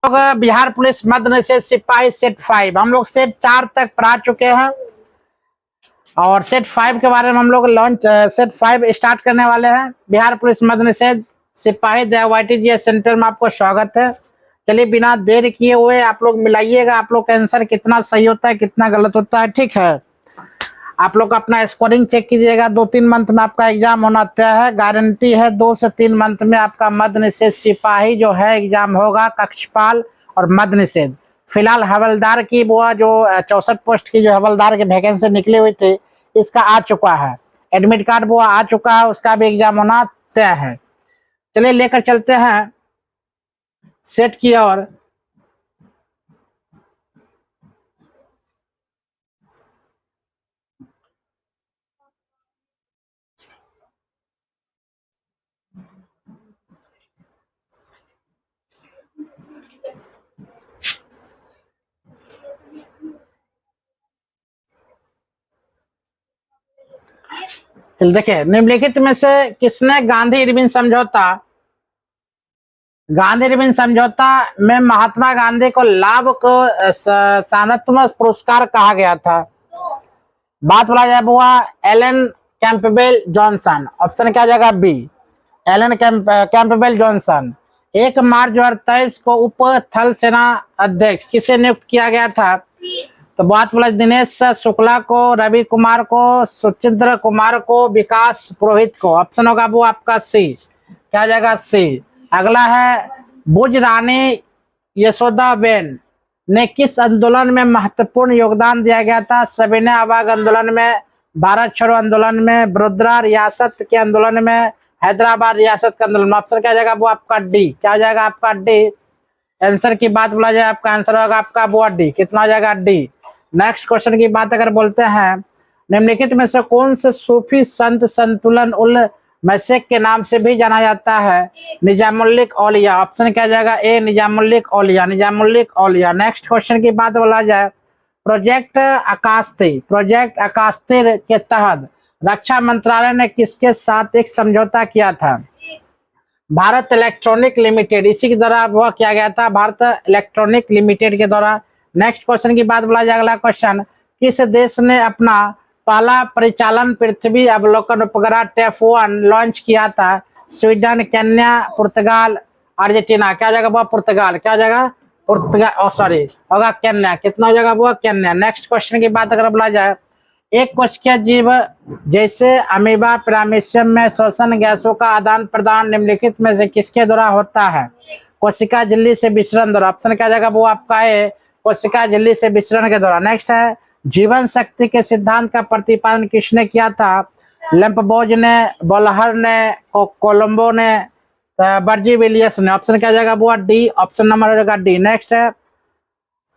लोग बिहार पुलिस मद्य निषेध सिपाही सेट 5, हम लोग सेट 4 तक पढ़ा चुके हैं और सेट 5 के बारे में हम लोग सेट 5 स्टार्ट करने वाले हैं। बिहार पुलिस मद्य निषेध सिपाही दयावाईटी सेंटर में आपको स्वागत है। चलिए बिना देर किए हुए आप लोग मिलाइएगा, आप लोग का आंसर कितना सही होता है कितना गलत होता है। ठीक है, आप लोग अपना स्कोरिंग चेक कीजिएगा। 2-3 मंथ में आपका एग्जाम होना तय है, गारंटी है 2 से 3 मंथ में आपका मद्य निषेध सिपाही जो है एग्जाम होगा, कक्षपाल और मद्य निषेध। फिलहाल हवलदार की वो जो 64 पोस्ट की जो हवलदार के वैकेंसी निकले हुए थे इसका आ चुका है, एडमिट कार्ड वो आ चुका है, उसका भी एग्जाम होना तय है। चलिए लेकर चलते हैं सेट की ओर। चल देखिए, निम्नलिखित में से किसने गांधी इरविन समझौता में महात्मा गांधी को लाभ को सानत्मक पुरस्कार कहा गया था? बात बोला जाए वो एलन कैंपबेल जॉनसन। ऑप्शन क्या जाएगा? B, Alan Campbell Johnson. 1 March 2023 को उप थल सेना अध्यक्ष किसे नियुक्त किया गया था? तो बात बोला दिनेश शुक्ला को, रवि कुमार को, सुचिंद्र कुमार को, विकास पुरोहित को। ऑप्शन होगा वो आपका सी, क्या जाएगा? सी। अगला है बुज रानी यशोदाबेन ने किस आंदोलन में महत्वपूर्ण योगदान दिया गया था? सविनय अवज्ञा आंदोलन में, भारत छोड़ो आंदोलन में, वडोदरा रियासत के आंदोलन में, हैदराबाद रियासत के आंदोलन में। ऑप्शन क्या जाएगा? वो आपका डी, क्या जाएगा आपका? डी। आंसर की बात बोला जाए आपका आंसर होगा आपका वो डी। कितना जाएगा? डी। नेक्स्ट क्वेश्चन की बात अगर बोलते हैं, निम्नलिखित में से कौन से सूफी संत संतुलन उल मशक के नाम से भी जाना जाता है? निजामुल्लिक औलिया। ऑप्शन क्या जाएगा? ए, निजामुल्लिक औलिया, निजामुल्लिक औलिया। नेक्स्ट क्वेश्चन की बात बोला जाए, प्रोजेक्ट अकास्ती के तहत रक्षा मंत्रालय ने किसके साथ एक समझौता किया था? भारत इलेक्ट्रॉनिक लिमिटेड, इसी के द्वारा वह किया गया था, भारत इलेक्ट्रॉनिक लिमिटेड के द्वारा। नेक्स्ट क्वेश्चन की बात बोला जाए, अगला क्वेश्चन, किस देश ने अपना पहला परिचालन पृथ्वी अवलोकन उपग्रह TEP-1 लॉन्च किया था? स्वीडन, केन्या, पुर्तगाल, अर्जेंटीना। क्या जाएगा वो? पुर्तगाल। क्या जाएगा? पुर्तगाल, सॉरी होगा केन्या। कितना हो जाएगा वो? केन्या। नेक्स्ट क्वेश्चन की बात अगर बोला जाए, एक कोशिकीय जीव जैसे अमीबा पैरामीशियम में श्वसन गैसों का आदान प्रदान निम्नलिखित में से किसके द्वारा होता है? कोशिका झिल्ली से विसरण द्वारा। ऑप्शन क्या जाएगा? वो आपका है कोशिका झिल्ली से विसरण के द्वारा। नेक्स्ट है, जीवन शक्ति के सिद्धांत का प्रतिपादन किसने किया था? लैम्पबोज ने, बोलहर ने, कोलंबो ने, बर्जीविलियस ने। ऑप्शन क्या जाएगा? वो डी, ऑप्शन नंबर हो जाएगा डी। नेक्स्ट है,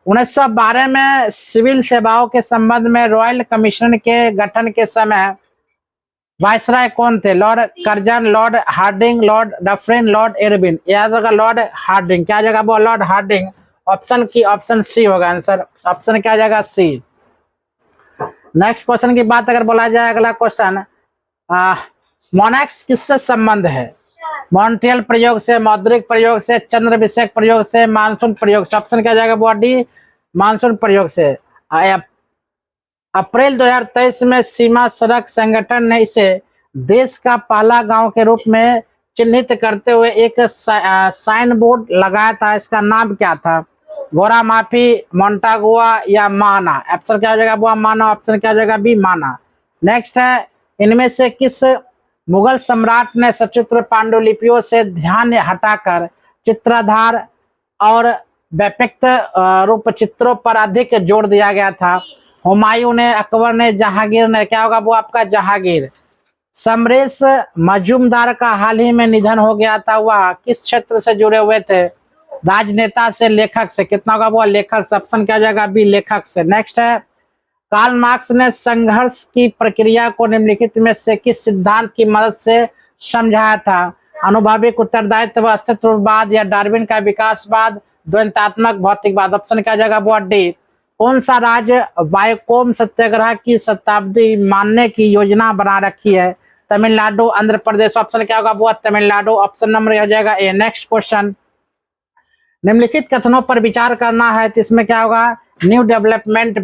1912 में सिविल सेवाओं के संबंध में रॉयल कमीशन के गठन के समय वायसराय कौन थे? Lord Curzon, Lord Hardinge, Lord Dufferin, Lord Irwin. याद होगा लॉर्ड हार्डिंग। क्या जाएगा वो? Lord Hardinge. ऑप्शन की ऑप्शन सी होगा आंसर। ऑप्शन क्या जाएगा? सी। नेक्स्ट क्वेश्चन की बात अगर बोला जाए, अगला क्वेश्चन, मोनैक्स किससे संबंध है? मॉन्ट्रियल प्रयोग से, मौद्रिक प्रयोग से, चंद्र विषयक प्रयोग से, मानसून प्रयोग से। ऑप्शन क्या जाएगा? वो डी, मानसून प्रयोग से। अप्रैल 2023 में सीमा सड़क संगठन ने इसे देश का पहला गांव के रूप में चिन्हित करते हुए एक साइन बोर्ड लगाया था, इसका नाम क्या था? गोरा माफी, मोंटागुआ या माना। ऑप्शन क्या हो जाएगा? वो माना। ऑप्शन क्या हो जाएगा? बी, माना। नेक्स्ट है, इनमें से किस मुगल सम्राट ने सचित्र पांडुलिपियों से ध्यान हटाकर चित्राधार और व्यापक रूप चित्रों पर अधिक जोर दिया गया था? हुमायूं ने, अकबर ने, जहांगीर ने। क्या होगा वो आपका? जहांगीर। समरेश मजूमदार का हाल ही में निधन हो गया था, वह किस क्षेत्र से जुड़े हुए थे? राजनेता से, लेखक से। कितना होगा वो? लेखक। ऑप्शन क्या जाएगा? बी, लेखक से। नेक्स्ट है, कार्ल मार्क्स ने संघर्ष की प्रक्रिया को निम्नलिखित में से किस सिद्धांत की मदद से समझाया था? अनुभाविक उत्तरदायित्व, अस्तित्ववाद या डार्विन का विकासवाद, द्वैतात्मक भौतिकवाद। ऑप्शन क्या जाएगा? वो डी। कौन सा राज्य वायकोम सत्याग्रह की शताब्दी मानने की योजना बना रखी है? तमिलनाडु, आंध्र प्रदेश। ऑप्शन क्या होगा? वो तमिलनाडु। ऑप्शन नंबर हो जाएगा ए। नेक्स्ट क्वेश्चन, निम्नलिखित कथनों पर विचार करना है, तो इसमें क्या होगा, न्यू डेवलपमेंट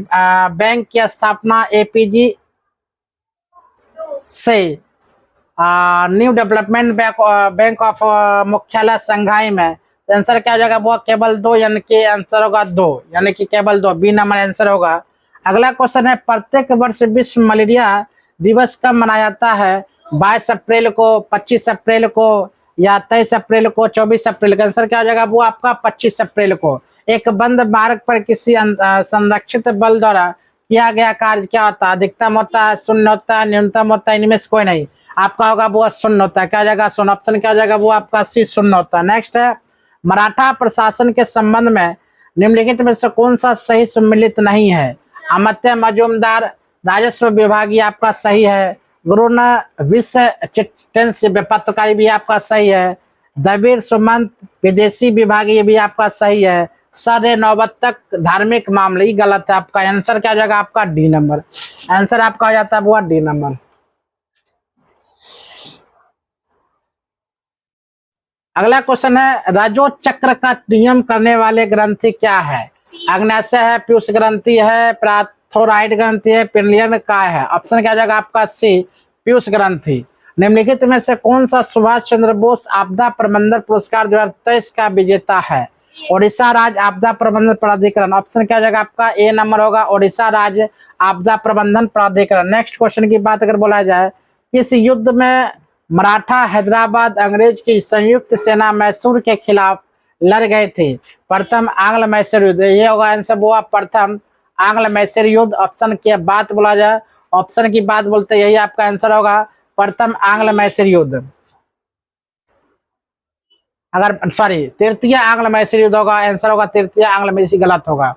बैंक की स्थापना एपीजी से, न्यू डेवलपमेंट बैंक ऑफ मुख्यालय संघाई में। तो आंसर क्या हो जाएगा, वो केवल 2, यानी कि आंसर होगा 2, यानी कि केवल 2, बी नंबर आंसर होगा। अगला क्वेश्चन है, प्रत्येक वर्ष विश्व मलेरिया दिवस कब मनाया जाता है, 22 अप्रैल को, 25 अप्रैल को, या 23 अप्रैल को, 24 अप्रैल को। आंसर क्या हो जाएगा, वो आपका 25 अप्रैल को। एक बंद मार्ग पर किसी संरक्षित बल द्वारा किया गया कार्य क्या होता है, अधिकतम होता है, शून्य होता है, न्यूनतम होता है, इनमें से कोई नहीं। आपका होगा वो शून्य होता है। क्या हो जाएगा, शून्य। ऑप्शन क्या हो जाएगा, वो आपका सी शून्य होता है। नेक्स्ट है, मराठा प्रशासन के संबंध में निम्नलिखित में से कौन सा सही सम्मिलित नहीं है, अमात्य मजूमदार राजस्व विभाग, ये आपका सही है। गुरुन विश्व चिटंस पत्रकारी भी आपका सही है। दबीर सुमंत विदेशी विभाग, ये भी आपका सही है। सर नौबत धार्मिक मामले, ये गलत है। आपका आंसर क्या हो जाएगा, आपका डी नंबर। आंसर आपका हो जाता है वो डी नंबर। अगला क्वेश्चन है, राजोचक्र का नियम करने वाले ग्रंथि क्या है, अग्न्याशय है, पीयूष ग्रंथि है, प्राथोराइड ग्रंथि है, पिलियन का है। ऑप्शन क्या जाएगा आपका सी, पीयूष ग्रंथि। निम्नलिखित में से कौन सा सुभाष चंद्र बोस आपदा प्रबंधन पुरस्कार 2023 का विजेता है, ओडिशा राज्य आपदा प्रबंधन प्राधिकरण। ऑप्शन क्या जाएगा आपका ए नंबर होगा, ओडिशा राज्य आपदा प्रबंधन प्राधिकरण। नेक्स्ट क्वेश्चन की बात अगर बोला जाए, किस युद्ध में मराठा हैदराबाद अंग्रेज की संयुक्त सेना मैसूर के खिलाफ लड़ गए थे, प्रथम आंग्ल मैसूर युद्ध। ये होगा आंसर वो प्रथम आंग्ल मैसूर युद्ध। ऑप्शन की बात बोला जाए, ऑप्शन की बात बोलते यही आपका आंसर होगा, प्रथम आंग्ल मैसूर युद्ध। अगर सॉरी तृतीय आंग्ल मैसूर युद्ध होगा, आंसर होगा तृतीय आंग्ल मैसूर, गलत होगा।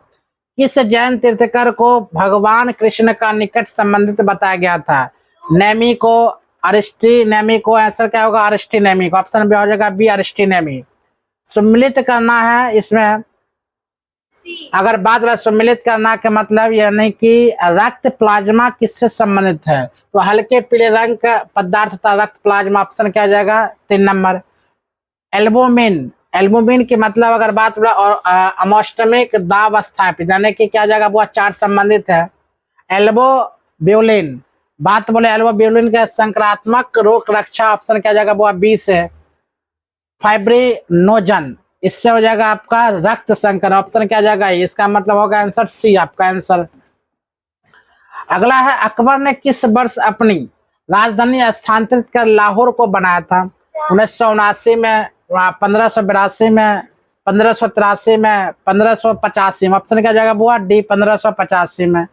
किस जैन तीर्थकर को भगवान कृष्ण का निकट संबंधित बताया गया था, नेमी को, अरिष्टी नेमी को। आंसर क्या होगा, अरिष्टी नेमी को। ऑप्शन भी हो जाएगा बी, अरिष्टी नेमी। सम्मिलित करना है इसमें, अगर बात सम्मिलित करना के मतलब यानी कि रक्त प्लाज्मा किससे संबंधित है, तो हल्के पीले रंग का पदार्थ था रक्त प्लाज्मा। ऑप्शन क्या जाएगा, 3 नंबर। एल्बुमिन, एल्बुमिन के मतलब अगर बात और अमोस्टमिक दाब स्थापित, यानी कि क्या जाएगा वो 4 संबंधित है। एल्बोब्यूलिन, बात बोले एल्बोब्यूलिन के संक्रात्मक रोग रक्षा। ऑप्शन क्या जाएगा वो 20 है। फाइब्रिनोजन, इससे हो जाएगा आपका रक्त संकर। ऑप्शन क्या जाएगा, इसका मतलब होगा आंसर सी आपका आंसर। अगला है, अकबर ने किस वर्ष अपनी राजधानी स्थानांतरित कर लाहौर को बनाया था, 1979 में, 1582 में, 1583 में, 1585 में। ऑप्शन क्या जाएगा वो डी, 1585 में।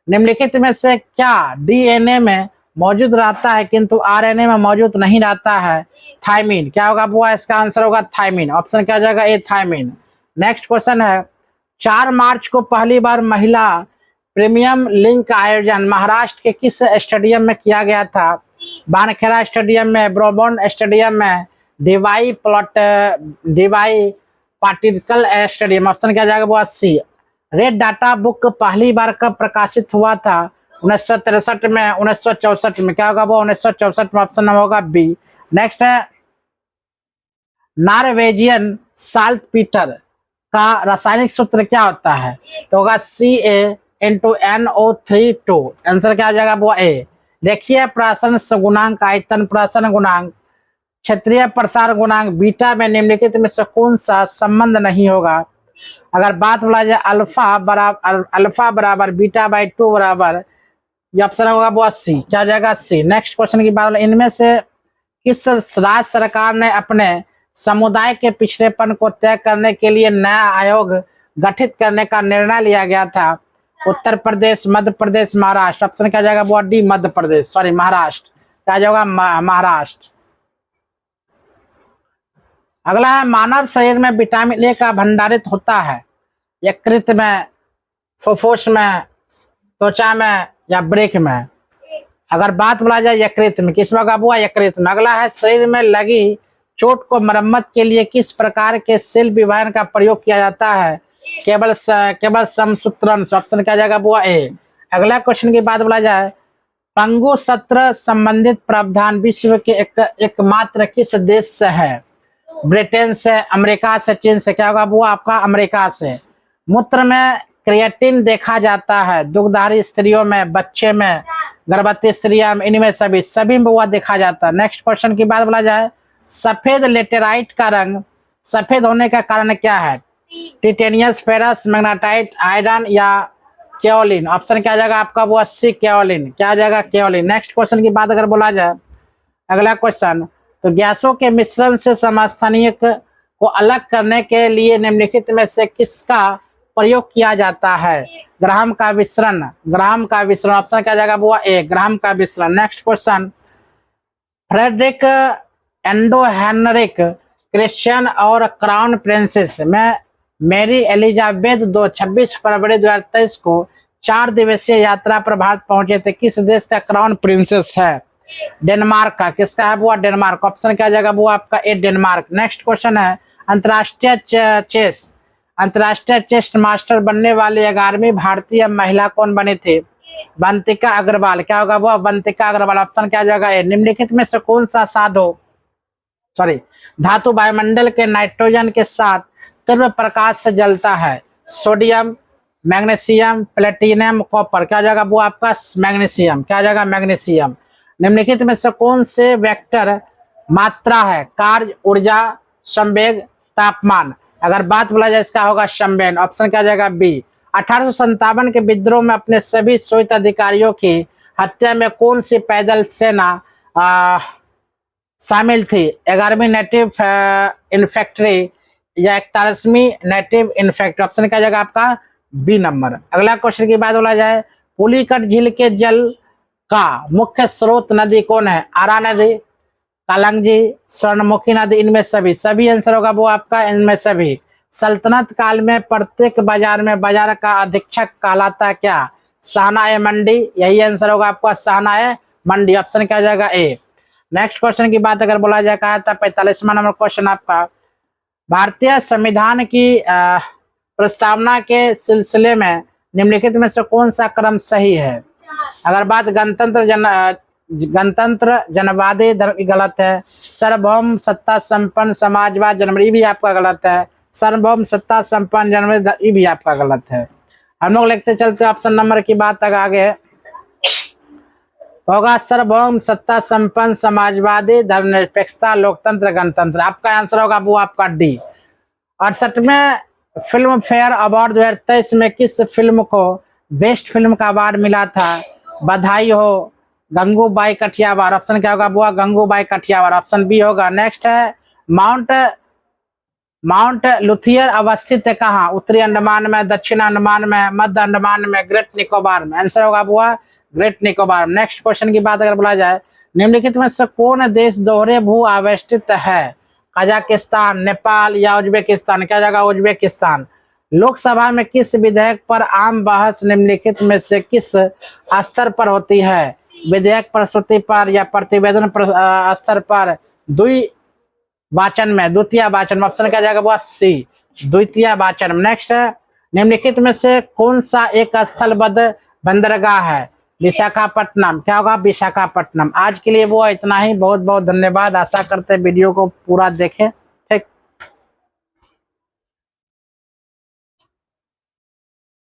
निम्नलिखित में से क्या डीएनए में मौजूद रहता है किंतु आरएनए में मौजूद नहीं रहता है, थायमिन। क्या होगा वो, इसका आंसर होगा थायमिन। ऑप्शन क्या जाएगा ए, थायमिन। नेक्स्ट क्वेश्चन है, 4 मार्च को पहली बार महिला प्रीमियम लीग का आयोजन महाराष्ट्र के किस स्टेडियम में किया गया था, बानखेड़ा स्टेडियम में, ब्रॉबॉन स्टेडियम में, डीवाई पाटिलकल स्टेडियम। ऑप्शन क्या जाएगा वो 80। रेड डाटा बुक पहली बार कब प्रकाशित हुआ था, 1963 में, 1964 में। क्या होगा वो 1964 में। ऑप्शन होगा बी। नेक्स्ट है, नॉर्वेजियन साल्ट पीटर का रासायनिक सूत्र क्या होता है, तो होगा CaNO3 2। आंसर क्या हो जाएगा वो ए। देखिए प्रसरण गुणांक, आयतन प्रसरण गुणांक, क्षेत्रीय प्रसार गुणांक, बीटा में निम्नलिखित में से कौन सा संबंध नहीं होगा। अगर बात बोला जाए अल्फा बराबर बीटा बाई 2 बराबर, ये ऑप्शन होगा वो 80। क्या जाएगा सी। नेक्स्ट क्वेश्चन की बात, इनमें से किस राज्य सरकार ने अपने समुदाय के पिछड़ेपन को तय करने के लिए नया आयोग गठित करने का निर्णय लिया गया था, उत्तर प्रदेश, मध्य प्रदेश, महाराष्ट्र। ऑप्शन क्या जाएगा वो डी, मध्य प्रदेश, सॉरी महाराष्ट्र। क्या जाएगा महाराष्ट्र। अगला है, मानव शरीर में विटामिन ए का भंडारित होता है यकृत में, फुफ्फुस में, त्वचा में या ब्रेक में। अगर बात बोला जाए यकृत में, किस में होगा यकृत में। अगला है, शरीर में लगी चोट को मरम्मत के लिए किस प्रकार के सेल विभाजन का प्रयोग किया जाता है, केवल समसूत्रण। ऑप्शन क्या जाएगा वो ए। अगला क्वेश्चन की बात बोला जाए, पंगु सत्र संबंधित प्रावधान विश्व के एकमात्र किस देश से है, ब्रिटेन से, अमेरिका से, चीन से, क्या होगा वो आपका अमेरिका से। मूत्र में क्रिएटिन देखा जाता है दुग्धधारी स्त्रियों में, बच्चे में, गर्भवती स्त्रियां में, इनमें सभी में हुआ देखा जाता है। नेक्स्ट क्वेश्चन की बात बोला जाए, सफेद लेटेराइट का रंग सफेद होने का कारण क्या है? टिटेनियस, फेरस, मैग्नेटाइट, आयरन या केओलिन? ऑप्शन क्या जाएगा आपका वो 80 केओलिन, क्या जाएगा केओलिन। नेक्स्ट क्वेश्चन की बात अगर बोला जाए, अगला क्वेश्चन, तो गैसों के मिश्रण से समस्थानिक को अलग करने के लिए निम्नलिखित में से किसका प्रयोग किया जाता है? ग्राहम का विसरण, ग्राहम का विसरण। ऑप्शन क्या जाएगा वो ए, ग्राहम का विसरण। Next question, Frederik Andre Henrik Christian और क्राउन प्रिंसेस में मेरी एलिजाबेथ 26 फरवरी 2023 को 4 दिवसीय यात्रा पर भारत पहुंचे थे, किस देश का क्राउन प्रिंसेस है? डेनमार्क का। किसका है वो? डेनमार्क। ऑप्शन क्या जाएगा वो आपका ए, डेनमार्क। नेक्स्ट क्वेश्चन है, अंतर्राष्ट्रीय चेस मास्टर बनने वाली 11वीं भारतीय महिला कौन बनी थी? बंतिका अग्रवाल। क्या होगा वो? बंतिका अग्रवाल। ऑप्शन क्या जाएगा ए। निम्नलिखित में से कौन सा धातु वायुमंडल के नाइट्रोजन के साथ तीव्र प्रकाश से जलता है? Sodium, magnesium, platinum, copper. क्या जाएगा वो आपका मैग्नीशियम, क्या जाएगा मैग्नीशियम। निम्नलिखित में से कौन से वेक्टर मात्रा है? कार्य, ऊर्जा, संवेग, तापमान। अगर बात बोला जाए इसका होगा संवेग। ऑप्शन क्या जाएगा बी। 1857 के विद्रोह में अपने सभी शोषित अधिकारियों की हत्या में कौन सी पैदल सेना शामिल थी? 11वीं नेटिव इन्फेंट्री या 41वीं नेटिव इन्फेंट्री? ऑप्शन क्या जाएगा आपका बी नंबर। अगला क्वेश्चन की बात बोला जाए, पुलिकट झील के जल का मुख्य स्रोत नदी कौन है? आरा नदी, कालंजी, स्वर्णमुखी नदी, इनमें सभी आंसर होगा वो आपका इनमें सभी। सल्तनत काल में प्रत्येक बाजार में बाजार का अधीक्षक कहलाता क्या? शाहनाए मंडी, यही आंसर होगा आपका शाहनाए मंडी। ऑप्शन क्या जाएगा ए। नेक्स्ट क्वेश्चन की बात अगर बोला जाए, कहा था 45वां नंबर क्वेश्चन आपका, भारतीय संविधान की प्रस्तावना के सिलसिले में निम्नलिखित में से कौन सा क्रम सही है? अगर बात गणतंत्र जनवादी धर्म गलत है, सार्वभौम सत्ता संपन्न समाजवाद जनवरी भी आपका गलत है, सार्वभौम सत्ता संपन्न जनवरी भी आपका गलत है। हम लोग लिखते चलते ऑप्शन नंबर की बात तक आगे होगा सार्वभौम सत्ता संपन्न समाजवादी धर्मनिरपेक्षता लोकतंत्र गणतंत्र। आपका आंसर होगा वो आपका डी। 68वें फिल्म फेयर अवार्ड 2023 में किस फिल्म को बेस्ट फिल्म का अवार्ड मिला था? बधाई हो, गंगूबाई कठियावाड़। ऑप्शन क्या होगा वो गंगूबाई कठियावाड़। ऑप्शन बी होगा। नेक्स्ट है, माउंट लुथियर अवस्थित है कहाँ? उत्तरी अंडमान में, दक्षिण अंडमान में, मध्य अंडमान में, ग्रेट निकोबार में। आंसर होगा वो ग्रेट निकोबार। नेक्स्ट क्वेश्चन की बात अगर बोला जाए, निम्नलिखित में से कौन देश दोहरे भू आवेष्टित है? कजाकिस्तान, नेपाल या उज्बेकिस्तान? क्या जाएगा उज्बेकिस्तान। लोकसभा में किस विधेयक पर आम बहस निम्नलिखित में से किस स्तर पर होती है? विधेयक प्रस्तुति पर या प्रतिवेदन स्तर पर? द्वितीय वाचन। ऑप्शन क्या जाएगा वो सी, द्वितीय वाचन। नेक्स्ट है, निम्नलिखित में से कौन सा एक स्थलबद्ध बंदरगाह है? विशाखापट्टनम। क्या होगा? विशाखापट्टनम। आज के लिए वो इतना ही। बहुत बहुत धन्यवाद। आशा करते वीडियो को पूरा देखें।